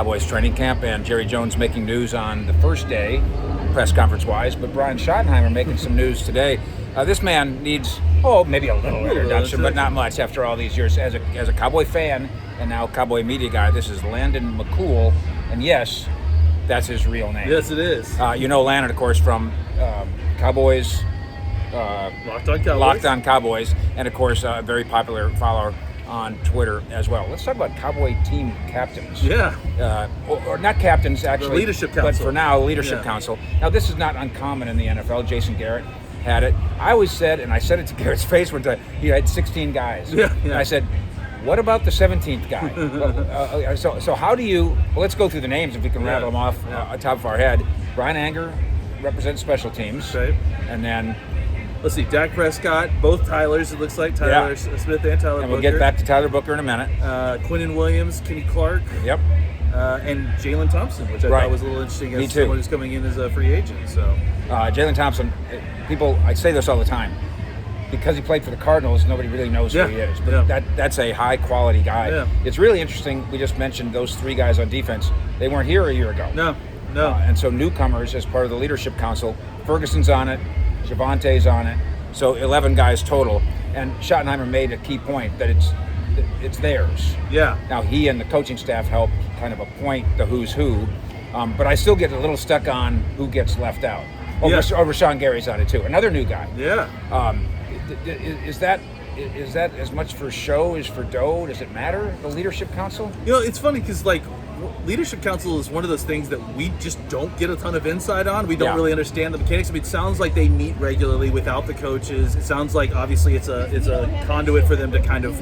Cowboys training camp, and Jerry Jones making news on the first day, press conference-wise, but Brian Schottenheimer making some news today. This man needs, maybe a little introduction, but not much after all these years. As a Cowboy fan and now Cowboy media guy, this is Landon McCool, and yes, that's his real name. Yes, it is. You know Landon, of course, from Cowboys. Locked on Cowboys, and of course, a very popular follower on Twitter as well. Let's talk about Cowboy team captains. Yeah. Or not captains, actually. The Leadership Council. But for now, Leadership Council. Now, this is not uncommon in the NFL. Jason Garrett had it. I always said, and I said it to Garrett's face one time, he had 16 guys. Yeah. And I said, what about the 17th guy? So how do you, let's go through the names if we can rattle them off on top of our head. Brian Anger represents special teams. Right. And then let's see, Dak Prescott, both Tylers, it looks like, Tyler Smith and Tyler Booker. And we'll get back to Tyler Booker in a minute. Quinnen Williams, Kenny Clark. Yep. And Jalen Thompson, which I thought was a little interesting as someone who's coming in as a free agent. So Jalen Thompson, I say this all the time, because he played for the Cardinals, nobody really knows who he is. But that's a high-quality guy. Yeah. It's really interesting. We just mentioned those three guys on defense. They weren't here a year ago. No. And so newcomers, as part of the Leadership Council, Ferguson's on it, Javante's on it, so 11 guys total. And Schottenheimer made a key point that it's theirs. Yeah. Now, he and the coaching staff help kind of appoint the who's who, but I still get a little stuck on who gets left out. Rashawn Gary's on it too, another new guy. Yeah. Is that as much for show as for dough? Does it matter, the Leadership Council? It's funny because, Leadership Council is one of those things that we just don't get a ton of insight on. We don't really understand the mechanics. I mean, it sounds like they meet regularly without the coaches. It sounds like, obviously, it's a conduit for them to kind of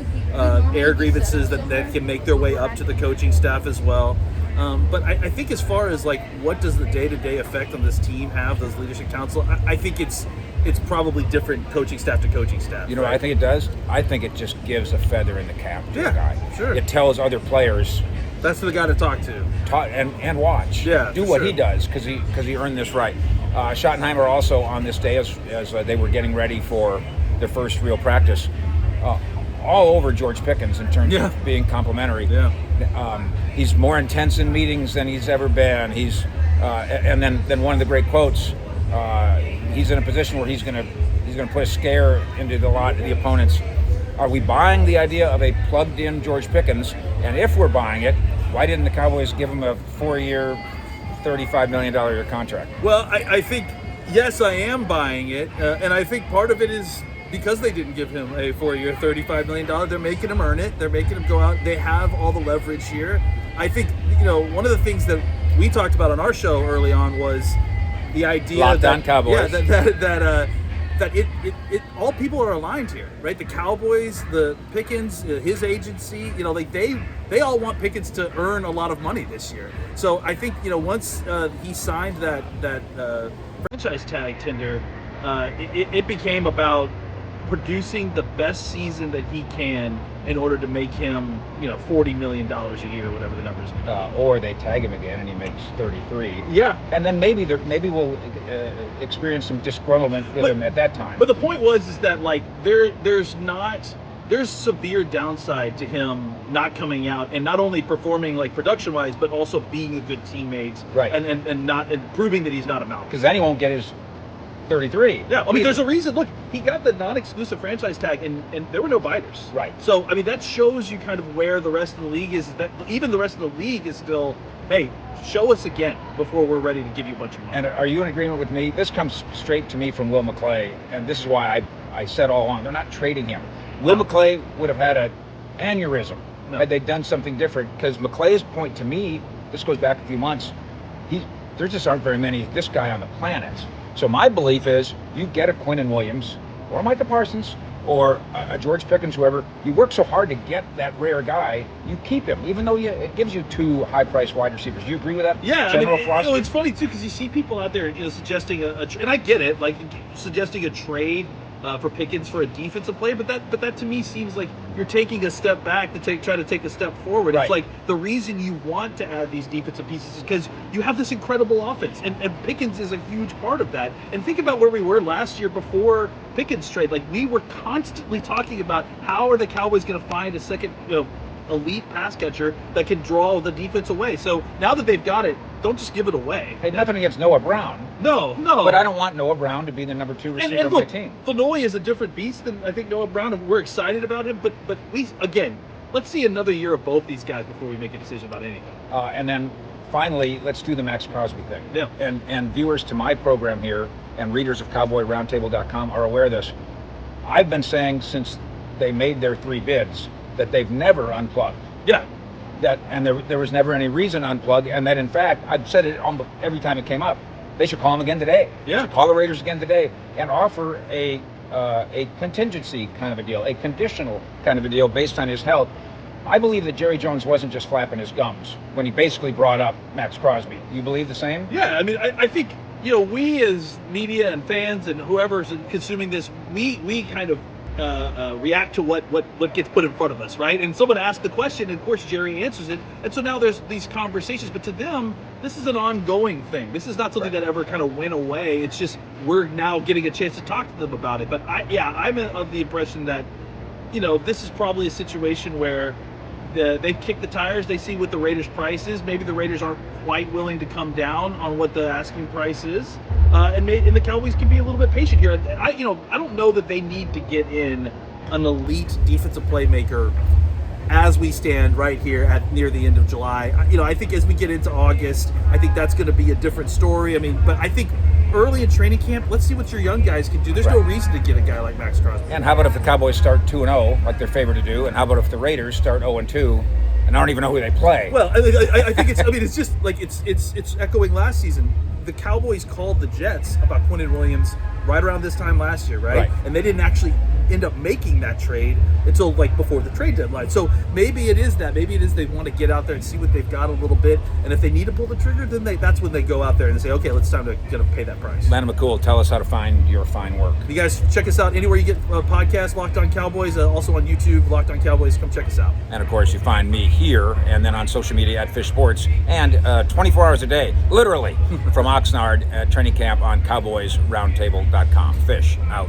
air grievances that can make their way up to the coaching staff as well. But I think as far as, what does the day-to-day effect on this team have, those Leadership Council, I think it's probably different coaching staff to coaching staff. You know what I think it does? I think it just gives a feather in the cap to the guy. Sure. It tells other players. That's the guy to talk to. And watch. Yeah, do what he does because he earned this right. Schottenheimer also on this day as they were getting ready for their first real practice, all over George Pickens in terms of being complimentary. Yeah. He's more intense in meetings than he's ever been. He's and then one of the great quotes. He's in a position where he's gonna put a scare into the opponents. Are we buying the idea of a plugged-in George Pickens? And if we're buying it, why didn't the Cowboys give him a 4-year, $35 million a year contract? Well, I think, yes, I am buying it. And I think part of it is because they didn't give him a 4-year, $35 million. They're making him earn it. They're making him go out. They have all the leverage here. I think, one of the things that we talked about on our show early on was the idea Locked on Cowboys. That it all people are aligned here, right? The Cowboys, the Pickens, his agency, they all want Pickens to earn a lot of money this year. So I think, once he signed that franchise tag tender, it became about producing the best season that he can in order to make him, $40 million a year, whatever the numbers are. Or they tag him again and he makes 33. Yeah. And then maybe we'll experience some disgruntlement with him at that time. But the point is that there's severe downside to him not coming out and not only performing production wise, but also being a good teammate. Right. And proving that he's not a malcontent. Because then he won't get his 33. Yeah, I mean, there's a reason. Look, he got the non-exclusive franchise tag, and there were no biters. Right. So, I mean, that shows you kind of where the rest of the league is. That even the rest of the league is still, hey, show us again before we're ready to give you a bunch of money. And are you in agreement with me? This comes straight to me from Will McClay, and this is why I said all along, they're not trading him. Will McClay would have had an aneurysm had they done something different, because McClay's point to me, this goes back a few months, there just aren't very many this guy on the planet. So my belief is you get a Quinnen Williams or Micah Parsons or a George Pickens, whoever. You work so hard to get that rare guy, you keep him, even though it gives you two high-priced wide receivers. Do you agree with that? Yeah, it's funny too because you see people out there, suggesting and I get it, suggesting a trade for Pickens for a defensive player, but that to me seems like you're taking a step back to try to take a step forward. Right. It's like the reason you want to add these defensive pieces is because you have this incredible offense, and Pickens is a huge part of that. And think about where we were last year before Pickens trade. We were constantly talking about how are the Cowboys going to find a second, elite pass catcher that can draw the defense away. So now that they've got it, don't just give it away. Hey, nothing against Noah Brown. No. But I don't want Noah Brown to be the number 2 receiver of my team. Vanoy is a different beast than I think Noah Brown, and we're excited about him. But let's see another year of both these guys before we make a decision about anything. And then finally, let's do the Max Crosby thing. Yeah. And viewers to my program here and readers of CowboyRoundtable.com are aware of this. I've been saying since they made their 3 bids that they've never unplugged. Yeah. There was never any reason to unplug, and that in fact, I've said it every time it came up. They should call him again today. Yeah. They should call the Raiders again today and offer a contingency kind of a deal, a conditional kind of a deal based on his health. I believe that Jerry Jones wasn't just flapping his gums when he basically brought up Max Crosby. You believe the same? Yeah, I mean, I think, we as media and fans and whoever's consuming this, we kind of react to what gets put in front of us, right? And someone asked the question, and of course Jerry answers it, and so now there's these conversations. But to them, this is an ongoing thing. This is not something that ever kind of went away. It's just we're now getting a chance to talk to them about it. But I'm of the impression that this is probably a situation where they've kicked the tires. They see what the Raiders' price is. Maybe the Raiders aren't quite willing to come down on what the asking price is. And the Cowboys can be a little bit patient here. I don't know that they need to get in an elite defensive playmaker as we stand right here at near the end of July. I think as we get into August, I think that's going to be a different story. I mean, but I think early in training camp, let's see what your young guys can do. There's no reason to get a guy like Max Crosby. And how about if the Cowboys start 2-0, like they're favored to do? And how about if the Raiders start 0-2, and I don't even know who they play? Well, I think it's. I mean, it's just like it's echoing last season. The Cowboys called the Jets about Quinnen Williams right around this time last year, right? And they didn't actually end up making that trade until before the trade deadline. So maybe it is that. Maybe it is they want to get out there and see what they've got a little bit. And if they need to pull the trigger, then that's when they go out there and say, okay, it's time to pay that price. Landon McCool, tell us how to find your fine work. You guys check us out anywhere you get podcasts, Locked On Cowboys, also on YouTube, Locked On Cowboys. Come check us out. And of course, you find me here and then on social media at Fish Sports and 24 hours a day, literally, from Oxnard training camp on CowboysRoundtable.com. Fish out.